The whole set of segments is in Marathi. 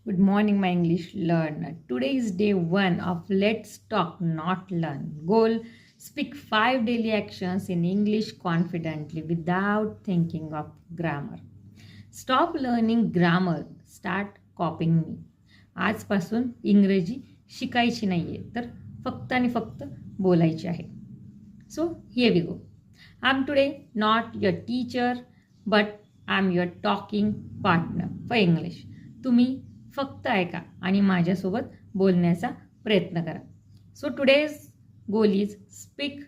Good morning, my English learner. Today is day 1 of Let's Talk, Not Learn. Goal: speak 5 daily actions in English confidently without thinking of grammar. Stop learning grammar. Start copying me. आजपासून इंग्रजी शिकायची नाही आहे, तर फक्त आणि फक्त बोलायची आहे. So, here we go. I'm today not your teacher, but I'm your talking partner for English. तुम्ही फक्त ऐका आणि माझ्यासोबत बोलण्याचा प्रयत्न करा. So today's goal is speak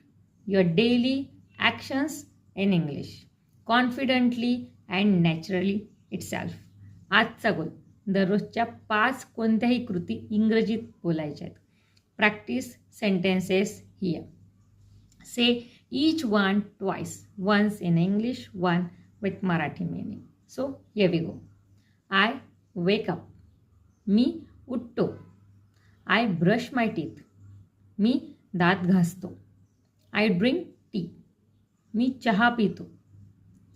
your daily actions in English confidently and naturally itself. आजचा गोल: दररोजच्या 5 कोणत्याही कृती इंग्रजीत बोलायच्या आहेत. Practice sentences here. Say each one twice, once in English, one with Marathi meaning. So here we go. I wake up. मी उठतो. I brush my teeth. मी दात घासतो. I drink tea. मी चहा पितो.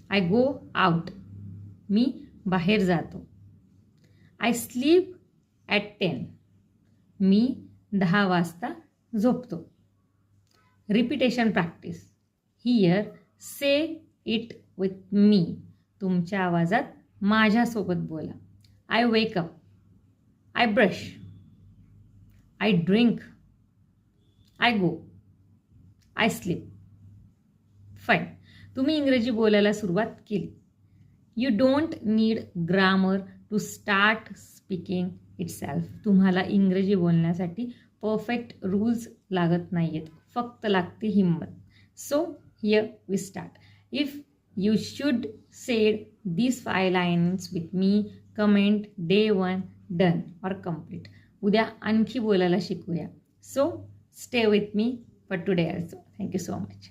I go out. मी बाहेर जातो. I sleep at 10. मी 10 वाजता झोपतो. Repetition practice. Here say it with me. तुमच्या आवाजात माझ्यासोबत बोला. I wake up. I brush. I drink. I go. I sleep. Fine. तुम्ही इंग्रजी बोलायला सुरुवात केली. You don't need grammar to start speaking itself. तुम्हाला इंग्रजी बोलण्यासाठी परफेक्ट रूल्स लागत नाही आहेत, फक्त लागते हिंमत. So here we start. If you should said this 5 lines with me, comment day 1 done और कम्प्लीट. उद्या आणखी बोलायला शिकूया. So stay with me for today also. Thank you so much.